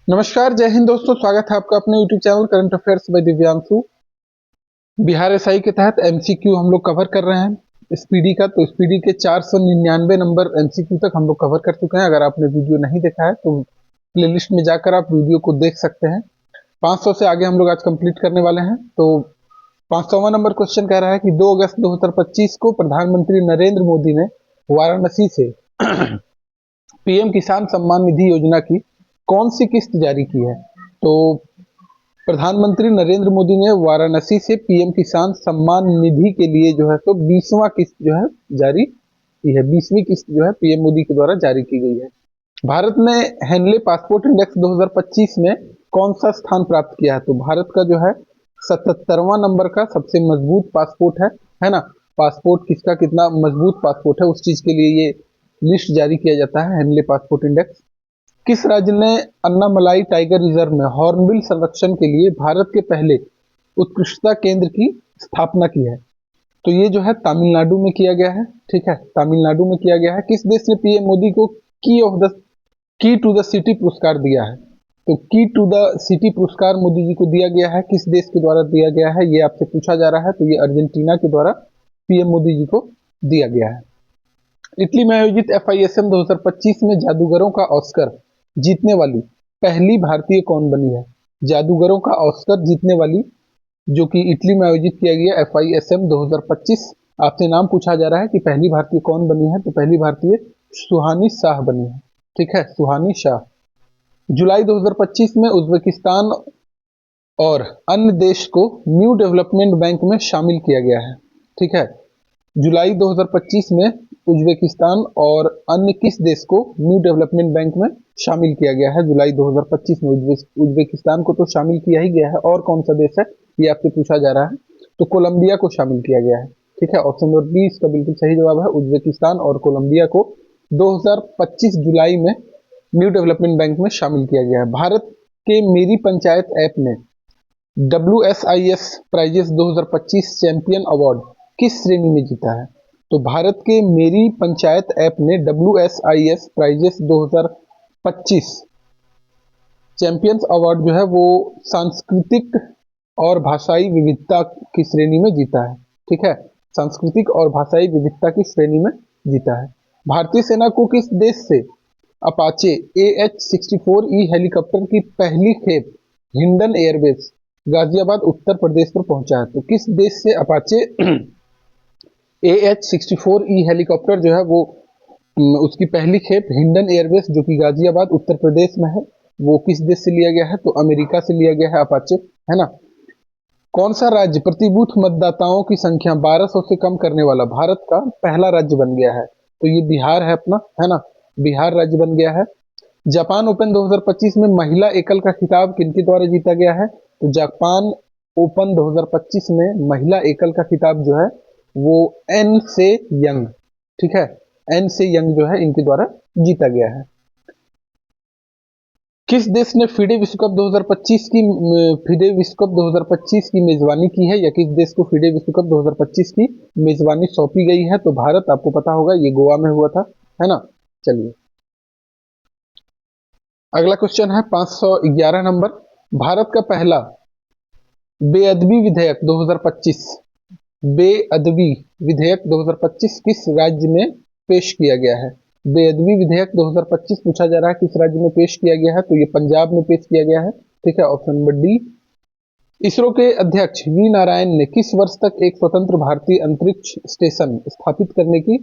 नमस्कार, जय हिंद दोस्तों। स्वागत है आपका अपने YouTube channel current affairs by Divyanshu. Bihar SI के तहत एमसीक्यू हम लोग कवर कर रहे हैं स्पीडी का। तो स्पीडी के 499 नंबर एमसीक्यू तक हम लोग कवर कर चुके हैं। अगर आपने वीडियो नहीं देखा है तो प्लेलिस्ट में जाकर आप वीडियो को देख सकते हैं। 500 से आगे हम लोग आज कंप्लीट करने वाले हैं। तो 500वां नंबर क्वेश्चन कह रहा है कि 2 अगस्त 2025 को प्रधानमंत्री नरेंद्र मोदी ने वाराणसी से पीएम किसान सम्मान निधि योजना की कौन सी किस्त जारी की है? तो प्रधानमंत्री नरेंद्र मोदी ने वाराणसी से पीएम किसान सम्मान निधि के लिए जो है तो 20वां किस्त जो है जारी की है। 20वीं किस्त जो है पीएम मोदी के द्वारा जारी की गई है। भारत ने हेनले पासपोर्ट इंडेक्स 2025 में कौन सा स्थान प्राप्त किया है? तो भारत का जो है 77वां नंबर का सबसे मजबूत पासपोर्ट है ना। पासपोर्ट किसका कितना मजबूत पासपोर्ट है उस चीज के लिए ये लिस्ट जारी किया जाता है, हेनले पासपोर्ट इंडेक्स। किस राज्य ने अन्नामलाई टाइगर रिजर्व में हॉर्नबिल संरक्षण के लिए भारत के पहले उत्कृष्टता केंद्र की स्थापना की है? तो ये जो है तमिलनाडु में किया गया है। ठीक है, तमिलनाडु में किया गया है। किस देश ने पीएम मोदी को की टू द सिटी पुरस्कार दिया है? तो की टू द सिटी पुरस्कार मोदी जी को दिया गया है। किस देश के द्वारा दिया गया है ये आपसे पूछा जा रहा है। तो ये अर्जेंटीना के द्वारा पीएम मोदी जी को दिया गया है। इटली में आयोजित FISM 2025 में जादूगरों का ऑस्कर जीतने वाली पहली भारतीय कौन बनी है? जादूगरों का ऑस्कर जीतने वाली जो कि इटली में आयोजित किया गया FISM 2025, आपसे नाम पूछा जा रहा है कि पहली भारतीय कौन बनी है? तो पहली भारतीय सुहानी शाह बनी है। ठीक है, सुहानी शाह। जुलाई 2025 में उज्बेकिस्तान और अन्य देश को न्यू डेवलपमेंट बैंक में शामिल किया गया है। ठीक है, जुलाई 2025 में उज्बेकिस्तान और अन्य किस देश को न्यू डेवलपमेंट बैंक में शामिल किया गया है? जुलाई 2025 में उज्बेकिस्तान को तो शामिल किया ही गया है, और कौन सा देश है ये आपसे पूछा जा रहा है। तो कोलंबिया को शामिल किया गया है। ठीक है, ऑप्शन नंबर बी इसका बिल्कुल सही जवाब है। उज्बेकिस्तान और कोलंबिया को 2025 जुलाई में न्यू डेवलपमेंट बैंक में शामिल किया गया है। भारत के मेरी पंचायत ऐप ने WSIS प्राइजेस 2025 चैंपियन अवार्ड किस श्रेणी में जीता है? तो भारत के मेरी पंचायत ऐप ने WSIS प्राइजेस 2025 चैंपियंस अवार्ड जो है वो सांस्कृतिक और भाषाई विविधता की श्रेणी में जीता है। ठीक है, सांस्कृतिक और भाषाई विविधता की श्रेणी में जीता है। भारतीय सेना को किस देश से अपाचे AH-64E हेलीकॉप्टर की पहली खेप हिंडन एयरबेस गाजियाबाद उत्तर प्रदेश पर पहुंचा है? तो किस देश से अपाचे AH-64E हेलीकॉप्टर जो है वो उसकी पहली खेप हिंडन एयरबेस जो कि गाजियाबाद उत्तर प्रदेश में है, वो किस देश से लिया गया है? तो अमेरिका से लिया गया है अपाचे, है ना। कौन सा राज्य प्रति बूथ मतदाताओं की संख्या 1200 से कम करने वाला भारत का पहला राज्य बन गया है? तो ये बिहार है अपना, है ना। बिहार राज्य बन गया है। जापान ओपन 2025 में महिला एकल का खिताब किनके द्वारा जीता गया है? तो जापान ओपन 2025 में महिला एकल का खिताब जो है वो एन से यंग, ठीक है, एन से यंग जो है इनके द्वारा जीता गया है। किस देश ने फीडे विश्व कप 2025 की मेजबानी की है, या किस देश को फीडे विश्व कप 2025 की मेजबानी सौंपी गई है? तो भारत, आपको पता होगा ये गोवा में हुआ था, है ना। चलिए अगला क्वेश्चन है 511 नंबर। भारत का पहला बेअदबी विधेयक 2025 बेअदबी विधेयक 2025 किस राज्य में पेश किया गया है? बेअदबी विधेयक 2025 पूछा जा रहा है किस राज्य में पेश किया गया है? तो ये पंजाब में पेश किया गया है। ठीक है, ऑप्शन नंबर डी। इसरो के अध्यक्ष वी नारायण ने किस वर्ष तक एक स्वतंत्र भारतीय अंतरिक्ष स्टेशन स्थापित करने की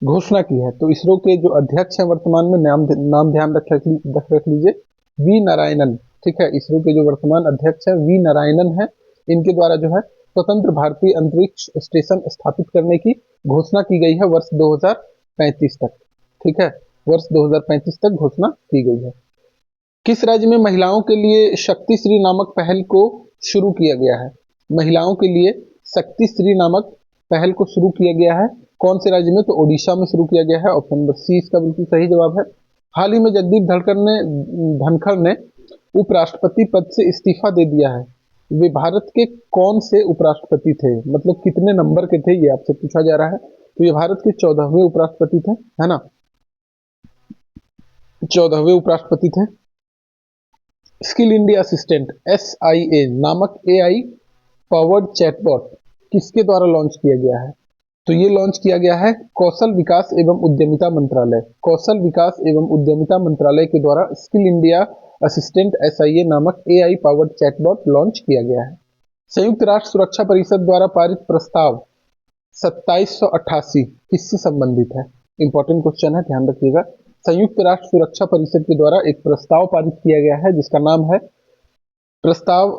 घोषणा की है? तो इसरो के जो अध्यक्ष हैं वर्तमान में, नाम ध्यान रख लीजिए, वी नारायणन। ठीक है, इसरो के जो वर्तमान अध्यक्ष है वी नारायणन है। इनके द्वारा जो है स्वतंत्र भारतीय अंतरिक्ष स्टेशन स्थापित करने की घोषणा की गई है वर्ष 2035 तक। ठीक है, वर्ष 2035 तक घोषणा की गई है। किस राज्य में महिलाओं के लिए शक्ति श्री नामक पहल को शुरू किया गया है? महिलाओं के लिए शक्ति श्री नामक पहल को शुरू किया गया है कौन से राज्य में? तो ओडिशा में शुरू किया गया है। ऑप्शन नंबर सी इसका बिल्कुल सही जवाब है। हाल ही में जगदीप धनखड़ ने उपराष्ट्रपति पद से इस्तीफा दे दिया है। वे भारत के कौन से उपराष्ट्रपति थे, मतलब कितने नंबर के थे, ये आपसे पूछा जा रहा है। तो ये भारत के 14वें उपराष्ट्रपति थे, है ना, 14वें उपराष्ट्रपति थे। स्किल इंडिया असिस्टेंट SIA नामक AI पावर्ड चैटबॉट किसके द्वारा लॉन्च किया गया है? तो ये लॉन्च किया गया है कौशल विकास एवं उद्यमिता मंत्रालय, कौशल विकास एवं उद्यमिता मंत्रालय के द्वारा स्किल इंडिया असिस्टेंट SIA नामक AI पावर्ड चैटबॉट लॉन्च किया गया है। संयुक्त राष्ट्र सुरक्षा परिषद द्वारा पारित प्रस्ताव 2788 किससे संबंधित है? इंपॉर्टेंट क्वेश्चन है, ध्यान रखिएगा। संयुक्त राष्ट्र सुरक्षा परिषद के द्वारा एक प्रस्ताव पारित किया गया है जिसका नाम है प्रस्ताव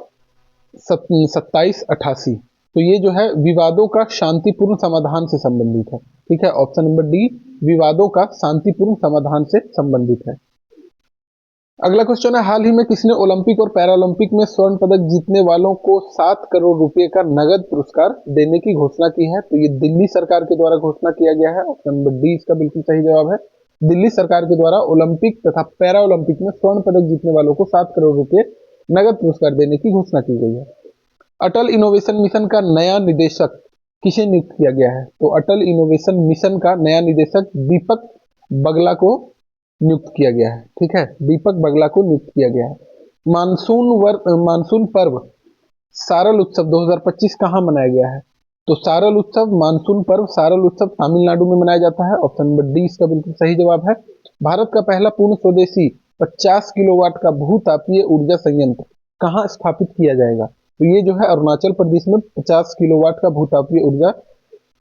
2788। तो ये जो है विवादों का शांतिपूर्ण समाधान से संबंधित है। ठीक है, ऑप्शन नंबर डी विवादों का शांतिपूर्ण समाधान से संबंधित है। अगला क्वेश्चन है, हाल ही में किसने ओलंपिक और पैरालंपिक में स्वर्ण पदक जीतने वालों को 7 करोड़ रुपए का नगद पुरस्कार देने की घोषणा की है? तो ये दिल्ली सरकार के द्वारा घोषणा किया गया है। ऑप्शन नंबर डी इसका बिल्कुल सही जवाब है। दिल्ली सरकार के द्वारा ओलंपिक तथा पैरा ओलंपिक में स्वर्ण पदक जीतने वालों को 7 करोड़ रुपए नगद पुरस्कार देने की घोषणा की गई है। अटल इनोवेशन मिशन का नया निदेशक किसे नियुक्त किया गया है? तो अटल इनोवेशन मिशन का नया निदेशक दीपक बगला को नियुक्त किया गया है। ठीक है, दीपक बगला को नियुक्त किया गया है। मानसून पर्व सारल उत्सव 2025 कहाँ मनाया गया है? तो सारल उत्सव, मानसून पर्व सारल उत्सव तमिलनाडु में मनाया जाता है। ऑप्शन नंबर डी इसका बिल्कुल सही जवाब है। भारत का पहला पूर्ण स्वदेशी 50 किलोवाट का भूतापीय ऊर्जा संयंत्र कहाँ स्थापित किया जाएगा? तो ये जो है अरुणाचल प्रदेश में 50 किलोवाट का भूतापीय ऊर्जा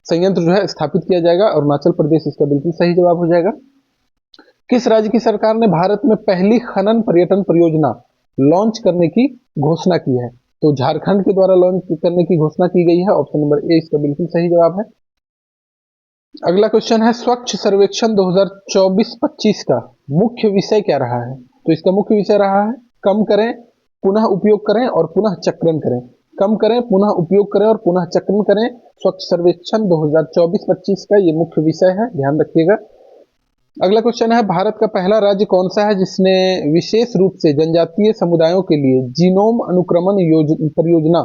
संयंत्र जो है स्थापित किया जाएगा। अरुणाचल प्रदेश इसका बिल्कुल सही जवाब हो जाएगा। किस राज्य की सरकार ने भारत में पहली खनन पर्यटन परियोजना लॉन्च करने की घोषणा की है? तो झारखंड के द्वारा लॉन्च करने की घोषणा की गई है। ऑप्शन नंबर ए इसका बिल्कुल सही जवाब है। अगला क्वेश्चन है, स्वच्छ सर्वेक्षण 2024-25 का मुख्य विषय क्या रहा है? तो इसका मुख्य विषय रहा है कम करें, पुनः उपयोग करें और पुनः चक्रण करें। कम करें, पुनः उपयोग करें और पुनः चक्रण करें। स्वच्छ सर्वेक्षण 2024-25 का ये मुख्य विषय है, ध्यान रखिएगा। अगला क्वेश्चन है, भारत का पहला राज्य कौन सा है जिसने विशेष रूप से जनजातीय समुदायों के लिए जीनोम अनुक्रमण परियोजना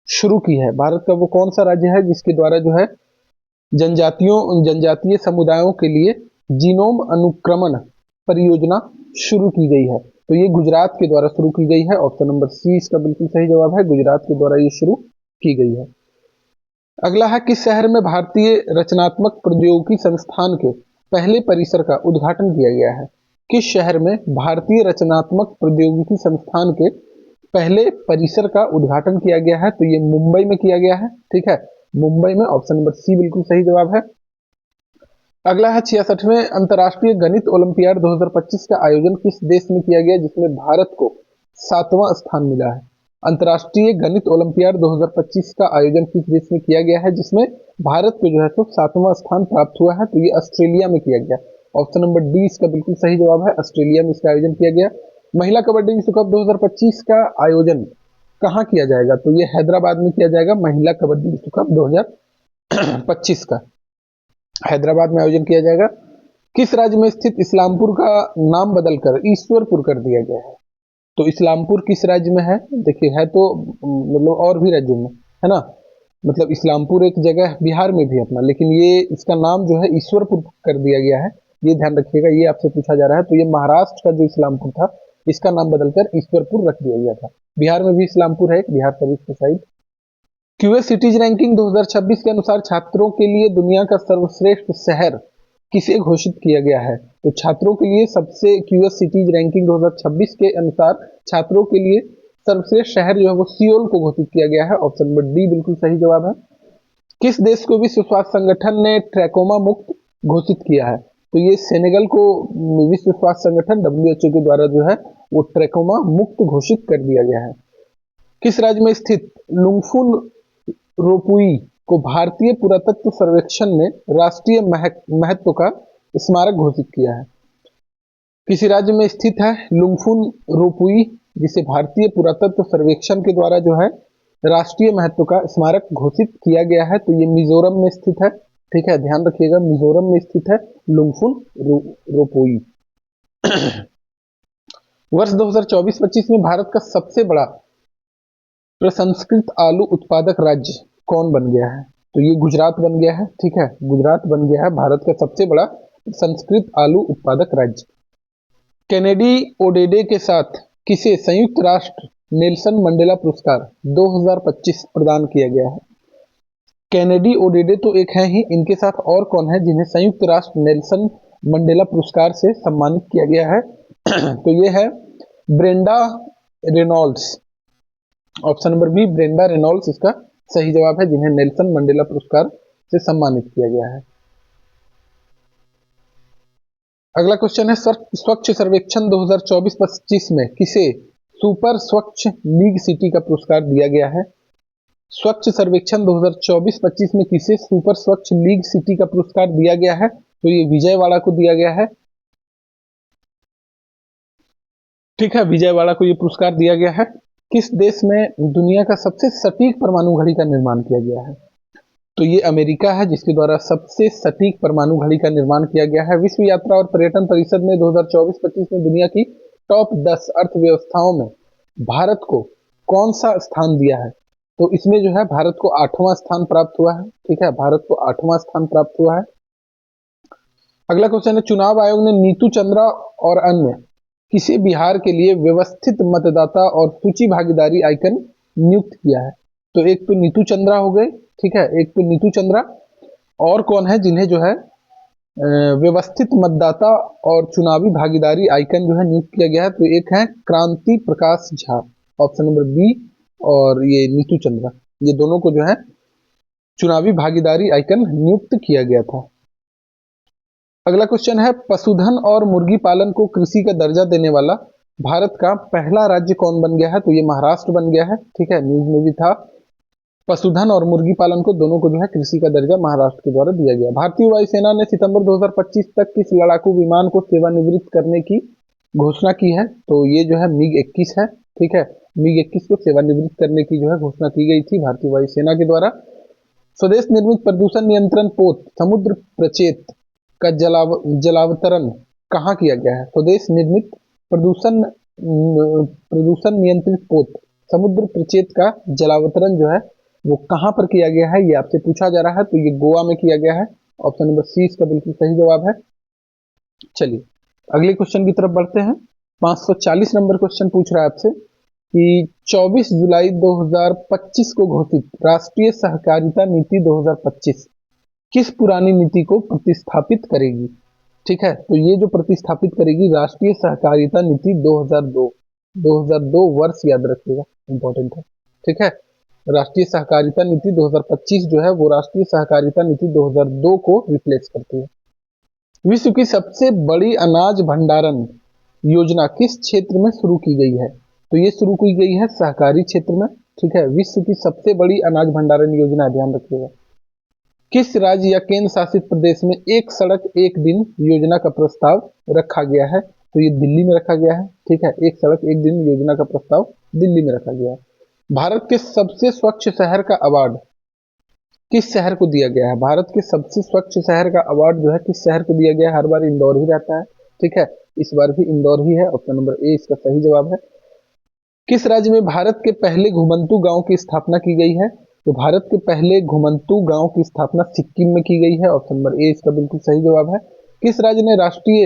शुरू की है? भारत का वो कौन सा राज्य है जिसके द्वारा जो है जनजातीय समुदायों के लिए जीनोम अनुक्रमण परियोजना शुरू की गई है? तो ये गुजरात के द्वारा शुरू की गई है। ऑप्शन नंबर सी इसका बिल्कुल सही जवाब है, गुजरात के द्वारा ये शुरू की गई है। अगला है, किस शहर में भारतीय रचनात्मक प्रौद्योगिकी संस्थान के पहले परिसर का उद्घाटन किया गया है? किस शहर में भारतीय रचनात्मक प्रौद्योगिकी संस्थान के पहले परिसर का उद्घाटन किया गया है? तो ये मुंबई में किया गया है। ठीक है, मुंबई में। ऑप्शन नंबर सी बिल्कुल सही जवाब है। अगला है, 66वें अंतर्राष्ट्रीय गणित ओलंपियाड 2025 का आयोजन किस देश में किया गया जिसमें भारत को 7वां स्थान मिला है? अंतर्राष्ट्रीय गणित ओलंपियाड 2025 का आयोजन किस देश में किया गया है जिसमें भारत को जो है तो 7वां स्थान प्राप्त हुआ है? तो ये ऑस्ट्रेलिया में किया गया। ऑप्शन नंबर डी इसका बिल्कुल सही जवाब है, ऑस्ट्रेलिया में इसका आयोजन किया गया। महिला कबड्डी विश्व कप 2025 का आयोजन कहाँ किया जाएगा? तो ये हैदराबाद में किया जाएगा। महिला कबड्डी विश्व कप 2025 का हैदराबाद में आयोजन किया जाएगा। किस राज्य में स्थित इस्लामपुर का नाम बदलकर ईश्वरपुर कर दिया गया है? तो इस्लामपुर किस राज्य में है? देखिए, है तो मतलब और भी राज्यों में है ना, मतलब इस्लामपुर एक जगह है बिहार में भी अपना, लेकिन ये इसका नाम जो है ईश्वरपुर कर दिया गया है। ये ध्यान रखिएगा, ये आपसे पूछा जा रहा है। तो ये महाराष्ट्र का जो इस्लामपुर था इसका नाम बदलकर ईश्वरपुर रख दिया गया था। बिहार में भी इस्लामपुर है, बिहार प्रदेश के साइड। क्यूएस सिटीज रैंकिंग 2026 के अनुसार छात्रों के लिए दुनिया का सर्वश्रेष्ठ शहर किसे घोषित किया गया है? तो छात्रों के लिए सबसे क्यूएस सिटीज रैंकिंग 2026 के अनुसार छात्रों के लिए सर्वश्रेष्ठ शहर जो है वो सियोल को घोषित किया गया है। ऑप्शन नंबर डी बिल्कुल सही जवाब है। किस देश को विश्व स्वास्थ्य संगठन ने ट्रैकोमा मुक्त घोषित किया है? तो ये सेनेगल को विश्व स्वास्थ्य संगठन WHO के द्वारा जो है वो ट्रैकोमा मुक्त घोषित कर दिया गया है। किस राज्य में स्थित लुंगफुन रोपुई को भारतीय पुरातत्व सर्वेक्षण ने राष्ट्रीय महत्व का स्मारक घोषित किया है? किसी राज्य में स्थित है लुंगफुन रोपुई जिसे भारतीय पुरातत्व सर्वेक्षण के द्वारा जो है राष्ट्रीय महत्व का स्मारक घोषित किया गया है? तो ये मिजोरम में स्थित है। ठीक है, ध्यान रखिएगा, मिजोरम में स्थित है लुंगफुन रोपुई। वर्ष 2024-25 में भारत का सबसे बड़ा प्रसंस्कृत आलू उत्पादक राज्य कौन बन गया है? तो ये गुजरात बन गया है। ठीक है, गुजरात बन गया है भारत का सबसे बड़ा संस्कृत आलू उत्पादक राज्य। केनेडी ओडेडे के साथ किसे संयुक्त राष्ट्र नेल्सन मंडेला पुरस्कार 2025 प्रदान किया गया है? कैनेडी ओडेडे तो एक है ही, इनके साथ और कौन है जिन्हें संयुक्त राष्ट्र नेल्सन मंडेला पुरस्कार से सम्मानित किया गया है? तो ये है Brenda Reynolds. Option number B, Brenda Reynolds इसका सही जवाब है, जिन्हें नेल्सन मंडेला पुरस्कार से सम्मानित किया गया है। अगला क्वेश्चन है स्वच्छ सर्वेक्षण 2024-25 में किसे सुपर स्वच्छ लीग सिटी का पुरस्कार दिया गया है? स्वच्छ सर्वेक्षण 2024-25 में किसे सुपर स्वच्छ लीग सिटी का पुरस्कार दिया गया है? तो ये विजयवाड़ा को दिया गया है। ठीक है, विजयवाड़ा को ये पुरस्कार दिया गया है। किस देश में दुनिया का सबसे सटीक परमाणु घड़ी का निर्माण किया गया है? तो ये अमेरिका है, जिसके द्वारा सबसे सटीक परमाणु घड़ी का निर्माण किया गया है। विश्व यात्रा और पर्यटन परिषद ने 2024-25 में दुनिया की टॉप 10 अर्थव्यवस्थाओं में भारत को कौन सा स्थान दिया है? तो इसमें जो है भारत को 8वां स्थान प्राप्त हुआ है। ठीक है, भारत को 8वां स्थान प्राप्त हुआ है। अगला क्वेश्चन है चुनाव आयोग ने नीतू चंद्रा और अन्य किसे बिहार के लिए व्यवस्थित मतदाता और सूची भागीदारी आइकन नियुक्त किया है? तो एक तो नीतू चंद्रा हो गए, ठीक है, एक तो नीतू चंद्रा, और कौन है जिन्हें जो है व्यवस्थित मतदाता और चुनावी भागीदारी आइकन जो है नियुक्त किया गया है? तो एक है क्रांति Prakash Jha, option number B, और ये नीतू चंद्रा, ये दोनों को जो है चुनावी भागीदारी आइकन नियुक्त किया गया था। अगला क्वेश्चन है पशुधन और मुर्गी पालन को कृषि का दर्जा देने वाला भारत का पहला राज्य कौन बन गया है? तो ये महाराष्ट्र बन गया है। ठीक है, न्यूज में भी था। पशुधन और मुर्गी पालन को दोनों को जो है कृषि का दर्जा महाराष्ट्र के द्वारा दिया गया। भारतीय वायुसेना ने सितंबर 2025 तक किस लड़ाकू विमान को सेवानिवृत्त करने की घोषणा की है? तो ये जो है मिग 21 है। ठीक है, मिग 21 को सेवानिवृत्त करने की जो है घोषणा की गई थी भारतीय वायुसेना के द्वारा। स्वदेश निर्मित प्रदूषण नियंत्रण पोत समुद्र प्रचेत का जलावतरण कहाँ किया गया है? स्वदेश निर्मित प्रदूषण नियंत्रित पोत समुद्र प्रचेत का जलावतरण जो है वो कहाँ पर किया गया है, ये आपसे पूछा जा रहा है। तो ये गोवा में किया गया है। ऑप्शन नंबर सी इसका बिल्कुल सही जवाब है। चलिए अगले क्वेश्चन की तरफ बढ़ते हैं। 540 नंबर क्वेश्चन पूछ रहा है आपसे कि 24 जुलाई 2025 को घोषित राष्ट्रीय सहकारिता नीति 2025 किस पुरानी नीति को प्रतिस्थापित करेगी? ठीक है, तो ये जो प्रतिस्थापित करेगी राष्ट्रीय सहकारिता नीति 2002 वर्ष याद रखिएगा, इंपॉर्टेंट है। ठीक है, राष्ट्रीय सहकारिता नीति 2025 जो है वो राष्ट्रीय सहकारिता नीति 2002 को रिप्लेस करती है। विश्व की सबसे बड़ी अनाज भंडारण योजना किस क्षेत्र में शुरू की गई है? तो ये शुरू की गई है सहकारी क्षेत्र में। ठीक है, विश्व की सबसे बड़ी अनाज भंडारण योजना, ध्यान रखिएगा। किस राज्य या केंद्र शासित प्रदेश में एक सड़क एक दिन योजना का प्रस्ताव रखा गया है? तो ये दिल्ली में रखा गया है। ठीक है, एक सड़क एक दिन योजना का प्रस्ताव दिल्ली में रखा गया है। भारत के सबसे स्वच्छ शहर का अवार्ड किस शहर को दिया गया है? भारत के सबसे स्वच्छ शहर का अवार्ड जो है किस शहर को दिया गया है? हर बार इंदौर ही रहता है। ठीक है, इस बार भी इंदौर ही है। ऑप्शन नंबर ए इसका सही जवाब है। किस राज्य में भारत के पहले घुमंतू गांव की स्थापना की गई है? तो भारत के पहले घुमंतू गांव की स्थापना सिक्किम में की गई है। ऑप्शन नंबर ए इसका बिल्कुल सही जवाब है। किस राज्य ने राष्ट्रीय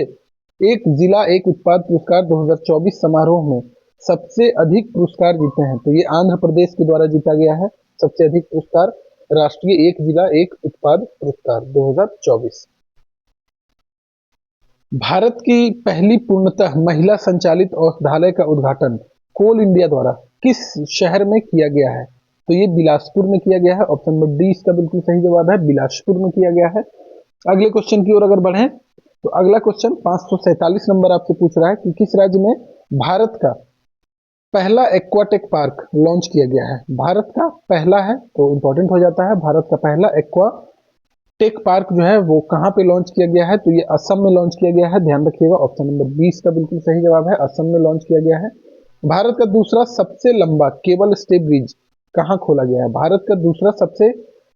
एक जिला एक उत्पाद पुरस्कार 2024 समारोह में सबसे अधिक पुरस्कार जीते हैं? तो ये आंध्र प्रदेश के द्वारा जीता गया है सबसे अधिक पुरस्कार, राष्ट्रीय एक जिला एक उत्पाद पुरस्कार 2024। भारत की पहली पूर्णतः महिला संचालित औषधालय का उद्घाटन कोल इंडिया द्वारा किस शहर में किया गया है? तो ये बिलासपुर में किया गया है। ऑप्शन नंबर डी इसका बिल्कुल सही जवाब है, बिलासपुर में किया गया है। अगले क्वेश्चन की ओर अगर बढ़ें तो अगला क्वेश्चन 547 नंबर आपसे पूछ रहा है कि किस राज्य में भारत का पहला एक्वाटेक पार्क लॉन्च किया गया है? भारत का पहला है तो इंपॉर्टेंट हो जाता है। भारत का पहला एक्वाटेक पार्क जो है वो कहाँ पे लॉन्च किया गया है? तो ये असम में लॉन्च किया गया है, ध्यान रखिएगा। ऑप्शन नंबर 20 का बिल्कुल सही जवाब है, असम में लॉन्च किया गया है। भारत का दूसरा सबसे लंबा केबल स्टे ब्रिज कहाँ खोला गया है? भारत का दूसरा सबसे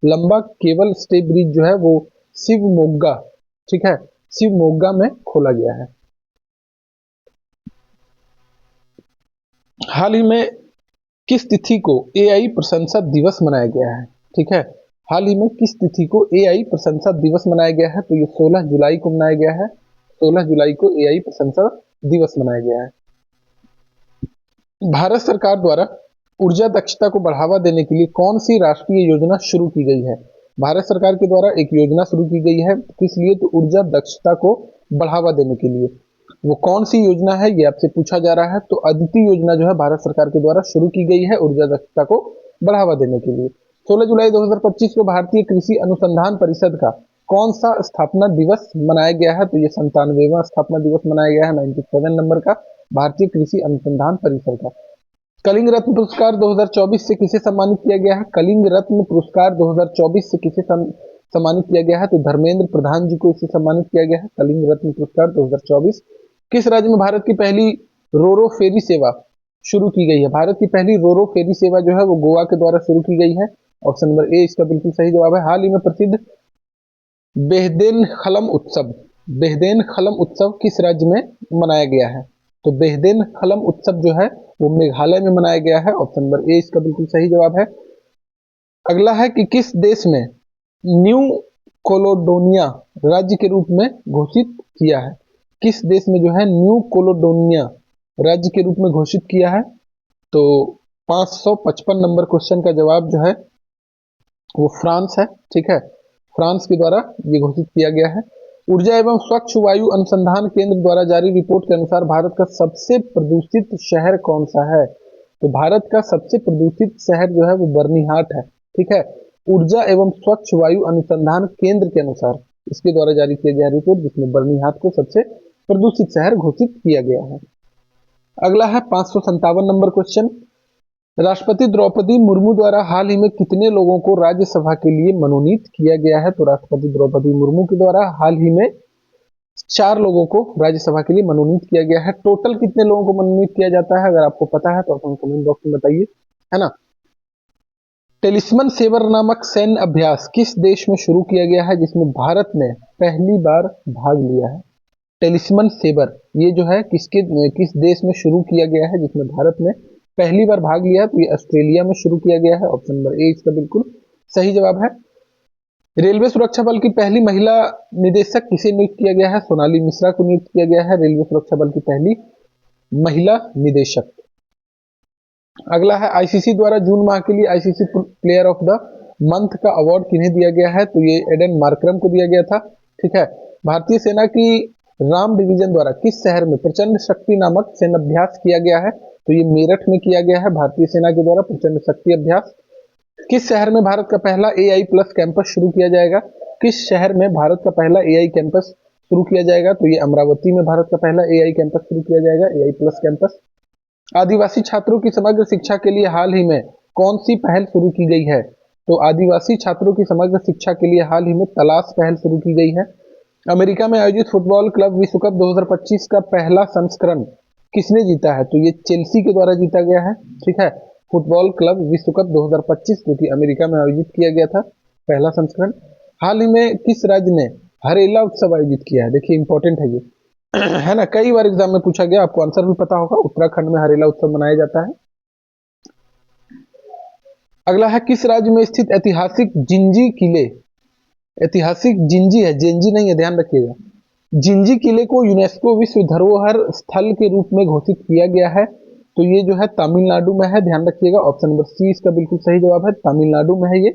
लंबा केबल स्टे ब्रिज जो है वो शिवमोग्गा, ठीक है, शिवमोग्गा में खोला गया है। हाल ही में किस तिथि को एआई प्रशंसा दिवस मनाया गया है? ठीक है, हाल ही में किस तिथि को एआई प्रशंसा दिवस मनाया गया है? तो ये 16 जुलाई को मनाया गया है। 16 जुलाई को एआई प्रशंसा दिवस मनाया गया है। भारत सरकार द्वारा ऊर्जा दक्षता को बढ़ावा देने के लिए कौन सी राष्ट्रीय योजना शुरू की गई है? भारत सरकार के द्वारा एक योजना शुरू की गई है, किस लिए? तो ऊर्जा दक्षता को बढ़ावा देने के लिए। वो कौन सी योजना है, ये आपसे पूछा जा रहा है। तो अदिति योजना जो है भारत सरकार के द्वारा शुरू की गई है ऊर्जा दक्षता को बढ़ावा देने के लिए। 16 जुलाई 2025 को भारतीय कृषि अनुसंधान परिषद का कौन सा स्थापना दिवस मनाया गया है? तो ये 97वां स्थापना दिवस मनाया गया है, 97 नंबर का भारतीय कृषि अनुसंधान परिषद का। कलिंग रत्न पुरस्कार 2024 से किसे सम्मानित किया गया है? कलिंग रत्न पुरस्कार 2024 से किसे सम्मानित किया गया है? तो धर्मेंद्र प्रधान जी को इसे सम्मानित किया गया है, कलिंग रत्न पुरस्कार 2024। किस राज्य में भारत की पहली रोरो फेरी सेवा शुरू की गई है? भारत की पहली रोरो फेरी सेवा जो है वो गोवा के द्वारा शुरू की गई है। ऑप्शन नंबर ए इसका बिल्कुल सही जवाब है। हाल ही में प्रसिद्ध बेहदेनखलम उत्सव, बेहदेनखलम उत्सव किस राज्य में मनाया गया है? तो बेहदेनखलम उत्सव जो है वो मेघालय में मनाया गया है। ऑप्शन नंबर ए इसका बिल्कुल सही जवाब है। अगला है कि किस देश में न्यू कोलोडोनिया राज्य के रूप में घोषित किया है? किस देश में जो है न्यू कोलोडोनिया राज्य के रूप में घोषित किया है? तो 555 नंबर क्वेश्चन का जवाब जो है वो फ्रांस है। ठीक है, फ्रांस के द्वारा ये घोषित किया गया है। ऊर्जा एवं स्वच्छ वायु अनुसंधान केंद्र द्वारा जारी रिपोर्ट के अनुसार भारत का सबसे प्रदूषित शहर कौन सा है? तो भारत का सबसे प्रदूषित शहर जो है वो बर्निहाट है। ठीक है, ऊर्जा एवं स्वच्छ वायु अनुसंधान केंद्र के अनुसार इसके द्वारा जारी किया गया रिपोर्ट, जिसमें बर्निहाट को सबसे प्रदूषित शहर घोषित किया गया है। अगला है 557 नंबर क्वेश्चन। राष्ट्रपति द्रौपदी मुर्मू द्वारा हाल ही में कितने लोगों को राज्यसभा के लिए मनोनीत किया गया है? तो राष्ट्रपति द्रौपदी मुर्मू के द्वारा हाल ही में 4 लोगों को राज्यसभा के लिए मनोनीत किया गया है। टोटल कितने लोगों को मनोनीत किया जाता है, अगर आपको पता है तो आप कमेंट बॉक्स में बताइए, है ना। टेलिस्मन सेवर नामक सैन्य अभ्यास किस देश में शुरू किया गया है, जिसमें भारत ने पहली बार भाग लिया है? टेलिस्मन सेवर ये जो है किस देश में शुरू किया गया है जिसमें भारत ने पहली बार भाग लिया? तो ये ऑस्ट्रेलिया में शुरू किया गया है। ऑप्शन नंबर ए इसका बिल्कुल सही जवाब है। रेलवे सुरक्षा बल की पहली महिला निदेशक किसे नियुक्त किया गया है? सोनाली मिश्रा को नियुक्त किया गया है रेलवे सुरक्षा बल की पहली महिला निदेशक। अगला है आईसीसी द्वारा जून माह के लिए ICC player of the month का अवार्ड किन्हें दिया गया है? तो ये एडन मार्करम को दिया गया था। ठीक है, भारतीय सेना की राम डिवीजन द्वारा किस शहर में प्रचंड शक्ति नामक सैन्य अभ्यास किया गया है? तो ये मेरठ में किया गया है भारतीय सेना के द्वारा प्रचंड शक्ति अभ्यास। किस शहर में भारत का पहला एआई प्लस कैंपस शुरू किया जाएगा? किस शहर में भारत का पहला एआई कैंपस शुरू किया जाएगा? तो ये अमरावती में भारत का पहला एआई कैंपस शुरू किया जाएगा, एआई प्लस कैंपस। आदिवासी छात्रों की समग्र शिक्षा के लिए हाल ही में कौन सी पहल शुरू की गई है? तो आदिवासी छात्रों की समग्र शिक्षा के लिए हाल ही में तलाश पहल शुरू की गई है। अमेरिका में आयोजित फुटबॉल क्लब विश्व कप 2025 का पहला संस्करण किसने जीता है? तो ये चेल्सी के द्वारा जीता गया है। ठीक है, फुटबॉल क्लब विश्व कप 2025 जो कि अमेरिका में आयोजित किया गया था, पहला संस्करण। हाल ही में किस राज्य ने हरेला उत्सव आयोजित किया है? देखिए इंपॉर्टेंट है ये है ना, कई बार एग्जाम में पूछा गया, आपको आंसर भी पता होगा। उत्तराखंड में हरेला उत्सव मनाया जाता है। अगला है किस राज्य में स्थित ऐतिहासिक जिंजी किले, ऐतिहासिक जिंजी है, जेंजी नहीं है, ध्यान रखिएगा, जिंजी किले को यूनेस्को विश्व धरोहर स्थल के रूप में घोषित किया गया है? तो ये जो है तमिलनाडु में है, ध्यान रखिएगा। ऑप्शन नंबर सी इसका बिल्कुल सही जवाब है, तमिलनाडु में है ये।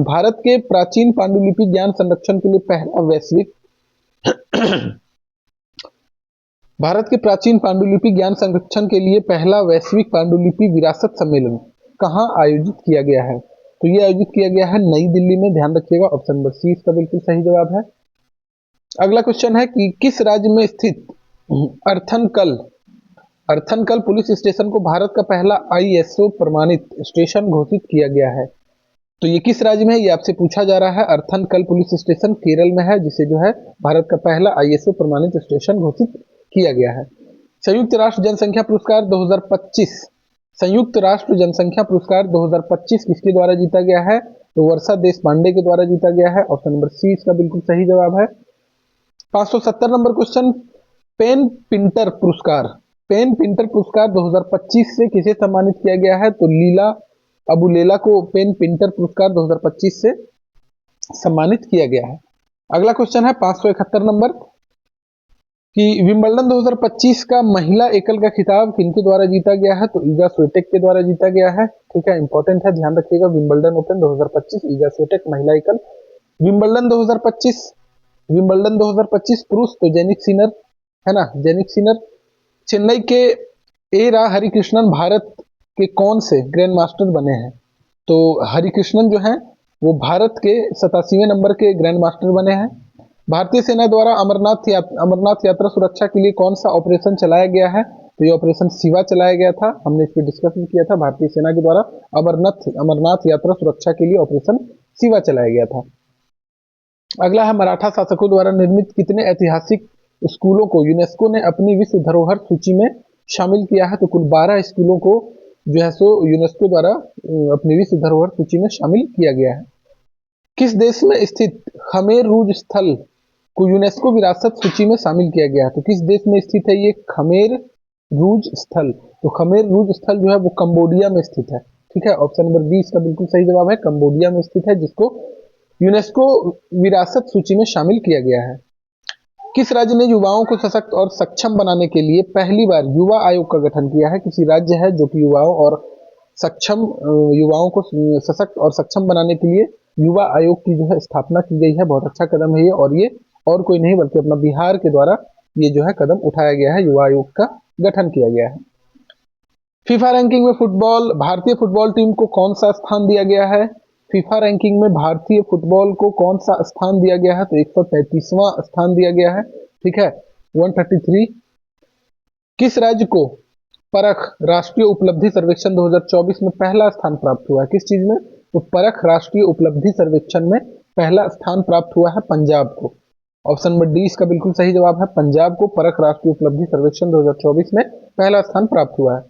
भारत के प्राचीन पांडुलिपि ज्ञान संरक्षण के लिए पहला वैश्विक भारत के प्राचीन पांडुलिपि ज्ञान संरक्षण के लिए पहला वैश्विक पांडुलिपि विरासत सम्मेलन कहाँ आयोजित किया गया है? तो ये आयोजित किया गया है नई दिल्ली में, ध्यान रखिएगा। ऑप्शन नंबर सी इसका बिल्कुल सही जवाब है। अगला क्वेश्चन है कि किस राज्य में स्थित अर्थनकल पुलिस स्टेशन को भारत का पहला आईएसओ प्रमाणित स्टेशन घोषित किया गया है? तो ये किस राज्य में है, ये आपसे पूछा जा रहा है। अर्थनकल पुलिस स्टेशन केरल में है, जिसे जो है भारत का पहला आईएसओ प्रमाणित स्टेशन घोषित किया गया है। संयुक्त राष्ट्र जनसंख्या पुरस्कार 2025, संयुक्त राष्ट्र जनसंख्या पुरस्कार 2025 किसके द्वारा जीता गया है? तो वर्षा देश पांडे के द्वारा जीता गया है। ऑप्शन नंबर सी इसका बिल्कुल सही जवाब है। 570 नंबर क्वेश्चन, पेन पिंटर पुरस्कार, पेन पिंटर पुरस्कार 2025 से किसे सम्मानित किया गया है? तो लीला अबुलेला को पेन पिंटर पुरस्कार 2025 से सम्मानित किया गया है। अगला क्वेश्चन है 571 नंबर, कि विंबलडन 2025 का महिला एकल का खिताब किनके द्वारा जीता गया है? तो ईगा स्विटेक के द्वारा जीता गया है। ठीक है, इंपॉर्टेंट है, ध्यान रखिएगा। विंबलडन ओपन 2025 ईगा स्विटेक महिला एकल। विंबलडन 2025 विंबलडन 2025 पुरुष तो जेनिक सिनर, है ना, जेनिक सिनर। चेन्नई के ए रा हरिकृष्णन भारत के कौन से ग्रैंड मास्टर बने हैं? तो हरिकृष्णन जो है वो भारत के 87वें नंबर के ग्रैंड मास्टर बने हैं। भारतीय सेना द्वारा अमरनाथ यात्रा सुरक्षा के लिए कौन सा ऑपरेशन चलाया गया है? तो ये ऑपरेशन शिवा चलाया गया था, हमने इस पर डिस्कशन किया था। भारतीय सेना के द्वारा अमरनाथ यात्रा सुरक्षा के लिए ऑपरेशन शिवा चलाया गया था। अगला है, मराठा शासकों द्वारा निर्मित कितने ऐतिहासिक स्कूलों को यूनेस्को ने अपनी विश्व धरोहर सूची में शामिल किया है? तो कुल 12 स्कूलों को जो है सो यूनेस्को द्वारा अपनी विश्व धरोहर सूची में शामिल किया गया है। किस देश में स्थित खमेर रूज स्थल को यूनेस्को विरासत सूची में शामिल किया गया है? तो किस देश में स्थित है ये खमेर रूज स्थल? तो खमेर रूज स्थल जो है वो कंबोडिया में स्थित है। ठीक है, ऑप्शन नंबर बी इसका बिल्कुल सही जवाब है, कंबोडिया में स्थित है, जिसको यूनेस्को विरासत सूची में शामिल किया गया है। किस राज्य ने युवाओं को सशक्त और सक्षम बनाने के लिए पहली बार युवा आयोग का गठन किया है? किसी राज्य है जो कि युवाओं को सशक्त और सक्षम बनाने के लिए युवा आयोग की जो है स्थापना की गई है। बहुत अच्छा कदम है ये और कोई नहीं बल्कि अपना बिहार के द्वारा ये जो है कदम उठाया गया है, युवा आयोग का गठन किया गया है। फीफा रैंकिंग में भारतीय फुटबॉल टीम को कौन सा स्थान दिया गया है? फीफा रैंकिंग में भारतीय फुटबॉल को कौन सा स्थान दिया गया है? तो 133वां स्थान दिया गया है। ठीक है, 133। किस राज्य को परख राष्ट्रीय उपलब्धि सर्वेक्षण 2024 में पहला स्थान प्राप्त हुआ है? किस चीज में? तो परख राष्ट्रीय उपलब्धि सर्वेक्षण में पहला स्थान प्राप्त हुआ है पंजाब को। ऑप्शन नंबर डी इसका बिल्कुल सही जवाब है, पंजाब को परख राष्ट्रीय उपलब्धि सर्वेक्षण 2024 में पहला स्थान प्राप्त हुआ है।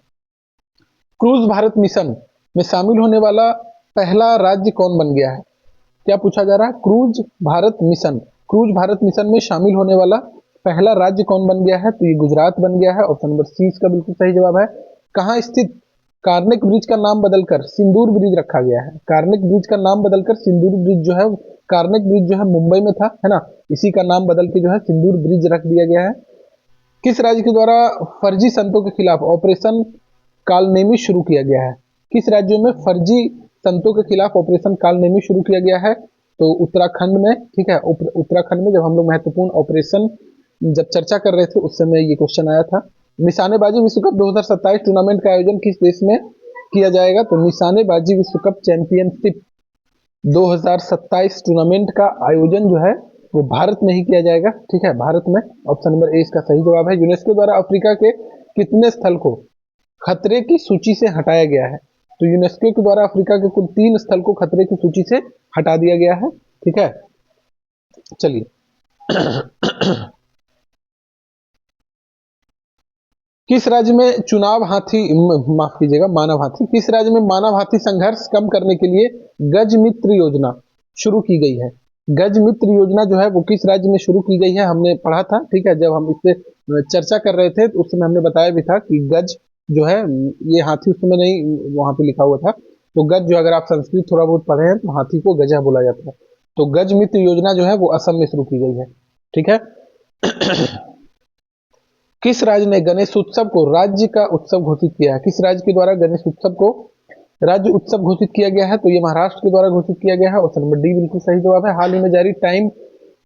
क्रूज भारत मिशन में शामिल होने वाला पहला राज्य कौन बन गया है? क्या पूछा जा रहा है? क्रूज भारत मिशन में शामिल होने वाला पहला राज्य कौन बन गया है? तो ये गुजरात बन गया है। ऑप्शन नंबर सी इसका बिल्कुल सही जवाब है। कहाँ स्थित कार्निक ब्रिज का नाम बदलकर सिंदूर ब्रिज रखा गया है? कार्निक ब्रिज का नाम बदलकर सिंदूर ब्रिज जो है, कार्निक ब्रिज जो है मुंबई में था, है ना, इसी का नाम बदल के जो है सिंदूर ब्रिज रख दिया गया है। किस राज्य के द्वारा फर्जी संतों के खिलाफ ऑपरेशन कालनेमी शुरू किया गया है? किस राज्यों में फर्जी संतों के खिलाफ ऑपरेशन कालनेमी शुरू किया गया है? तो उत्तराखंड में। ठीक है, उत्तराखंड में जब हम लोग महत्वपूर्ण ऑपरेशन जब चर्चा कर रहे थे उस समय ये क्वेश्चन आया था। निशानेबाजी विश्व कप 2027 टूर्नामेंट का आयोजन किस देश में किया जाएगा? तो निशानेबाजी विश्व कप चैंपियनशिप 2027 टूर्नामेंट का आयोजन जो है वो भारत में ही किया जाएगा। ठीक है, भारत में। ऑप्शन नंबर ए इसका सही जवाब है। यूनेस्को द्वारा अफ्रीका के कितने स्थल को खतरे की सूची से हटाया गया है? तो यूनेस्को के द्वारा अफ्रीका के कुल 3 स्थल को खतरे की सूची से हटा दिया गया है। ठीक है, चलिए किस राज्य में मानव हाथी किस राज्य में मानव हाथी संघर्ष कम करने के लिए गज मित्र योजना शुरू की गई है? गज मित्र योजना जो है वो किस राज्य में शुरू की गई है? हमने पढ़ा था। ठीक है, जब हम इस पे चर्चा कर रहे थे तो उस समय हमने बताया भी था कि गज जो है ये हाथी उस समय नहीं वहां पे लिखा हुआ था। तो गज जो, अगर आप संस्कृत थोड़ा बहुत पढ़े हैं तो हाथी को गजा बोला जाता है। तो गज मित्र योजना जो है वो असम में शुरू की गई है। ठीक है किस राज्य ने गणेश उत्सव को राज्य का उत्सव घोषित किया है? किस राज्य के द्वारा गणेश उत्सव को राज्य उत्सव घोषित किया गया है? तो ये महाराष्ट्र के द्वारा घोषित किया गया है। ऑप्शन नंबर डी बिल्कुल सही जवाब है। हाल ही में जारी टाइम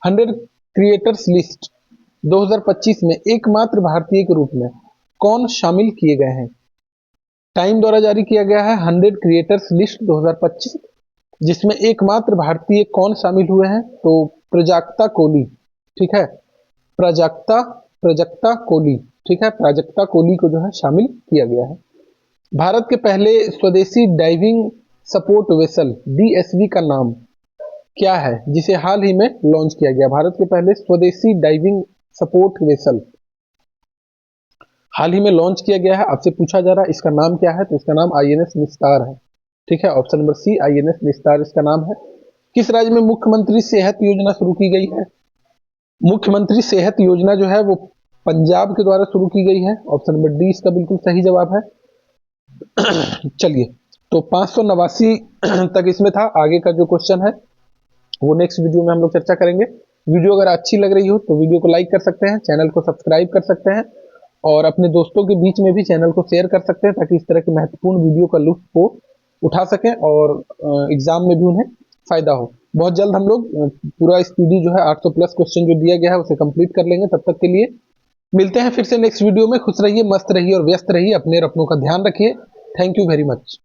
100 क्रिएटर्स लिस्ट 2025 में एकमात्र भारतीय के रूप में कौन शामिल किए गए हैं? टाइम द्वारा जारी किया गया है 100 क्रिएटर्स लिस्ट 2025, जिसमें एकमात्र भारतीय कौन शामिल हुए हैं? तो प्राजक्ता कोली। ठीक है, प्राजक्ता कोली। ठीक है, प्राजक्ता कोली को जो है शामिल किया गया है। भारत के पहले स्वदेशी डाइविंग सपोर्ट वेसल डीएसवी का नाम क्या है, जिसे हाल ही में लॉन्च किया गया? भारत के पहले स्वदेशी डाइविंग सपोर्ट वेसल हाल ही में लॉन्च किया गया है। आपसे पूछा जा रहा है इसका नाम क्या है? तो इसका नाम आईएनएस निस्तार है। ठीक है, ऑप्शन नंबर सी आईएनएस निस्तार इसका नाम है। किस राज्य में मुख्यमंत्री सेहत योजना शुरू की गई है? मुख्यमंत्री सेहत योजना जो है वो पंजाब के द्वारा शुरू की गई है। ऑप्शन नंबर डी इसका बिल्कुल सही जवाब है। चलिए, तो 589 तक इसमें था। आगे का जो क्वेश्चन है वो नेक्स्ट वीडियो में हम लोग चर्चा करेंगे। वीडियो अगर अच्छी लग रही हो तो वीडियो को लाइक कर सकते हैं, चैनल को सब्सक्राइब कर सकते हैं और अपने दोस्तों के बीच में भी चैनल को शेयर कर सकते हैं ताकि इस तरह की महत्वपूर्ण वीडियो का लुत्फ को उठा सकें और एग्जाम में भी उन्हें फायदा हो। बहुत जल्द हम लोग पूरा स्पीडी जो है 800 प्लस क्वेश्चन जो दिया गया है उसे कंप्लीट कर लेंगे। तब तक के लिए मिलते हैं फिर से नेक्स्ट वीडियो में। खुश रहिए, मस्त रहिए और व्यस्त रहिए, अपने और अपनों का ध्यान रखिए। Thank you very much.